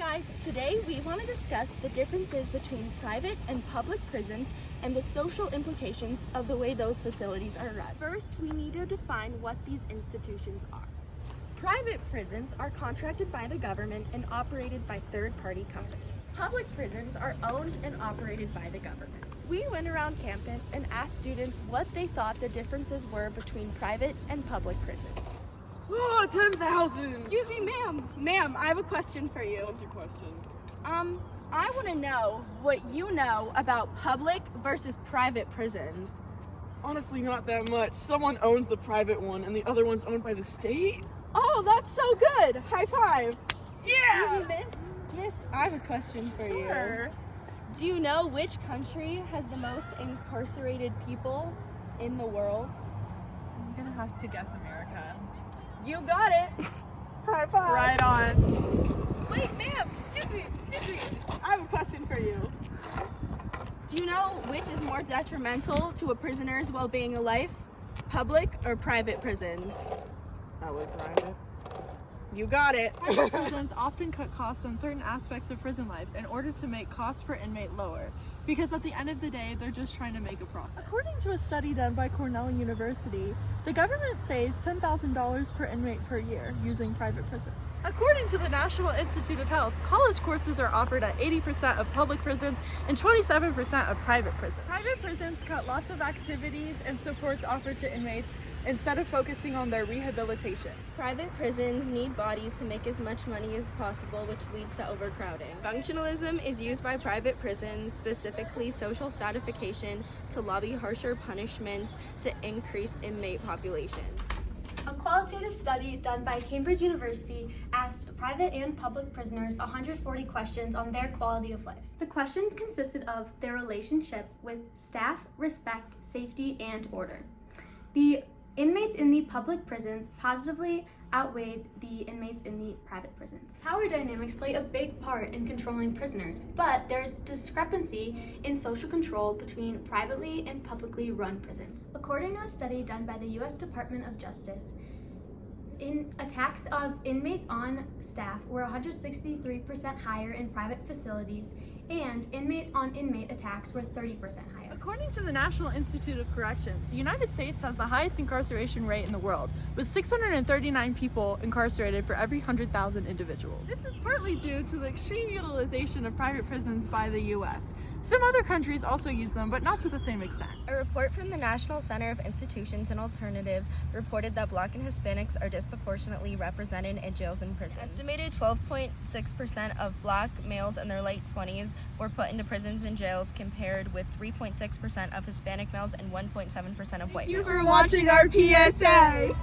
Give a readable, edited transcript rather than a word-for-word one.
Guys, today we want to discuss the differences between private and public prisons and the social implications of the way those facilities are run. First, we need to define what these institutions are. Private prisons are contracted by the government and operated by third-party companies. Public prisons are owned and operated by the government. We went around campus and asked students what they thought the differences were between private and public prisons. Oh, 10,000! Excuse me, ma'am. Ma'am, I have a question for you. What's your question? I want to know what you know about public versus private prisons. Honestly, not that much. Someone owns the private one and the other one's owned by the state. Oh, that's so good. High five. Yeah! Excuse me, Miss, I have a question for you. Sure. Do you know which country has the most incarcerated people in the world? I'm gonna have to guess America. You got it. High five. Right on. Wait, ma'am, excuse me. I have a question for you. Do you know which is more detrimental to a prisoner's well-being in life? Public or private prisons? I would grind it. You got it. Private prisons often cut costs on certain aspects of prison life in order to make cost per inmate lower, because at the end of the day, they're just trying to make a profit. According to a study done by Cornell University, the government saves $10,000 per inmate per year using private prisons. According to the National Institute of Health, college courses are offered at 80% of public prisons and 27% of private prisons. Private prisons cut lots of activities and supports offered to inmates instead of focusing on their rehabilitation. Private prisons need bodies to make as much money as possible, which leads to overcrowding. Functionalism is used by private prisons, specifically social stratification, to lobby harsher punishments to increase inmate population. A qualitative study done by Cambridge University asked private and public prisoners 140 questions on their quality of life. The questions consisted of their relationship with staff, respect, safety, and order. The inmates in the public prisons positively outweighed the inmates in the private prisons. Power dynamics play a big part in controlling prisoners, but there's discrepancy in social control between privately and publicly run prisons. According to a study done by the U.S. Department of Justice, attacks of inmates on staff were 163% higher in private facilities, and inmate-on-inmate attacks were 30% higher. According to the National Institute of Corrections, the United States has the highest incarceration rate in the world, with 639 people incarcerated for every 100,000 individuals. This is partly due to the extreme utilization of private prisons by the U.S. Some other countries also use them, but not to the same extent. A report from the National Center of Institutions and Alternatives reported that Black and Hispanics are disproportionately represented in jails and prisons. Estimated 12.6% of Black males in their late 20s were put into prisons and jails, compared with 3.6% of Hispanic males and 1.7% of white males. Thank you for watching our PSA!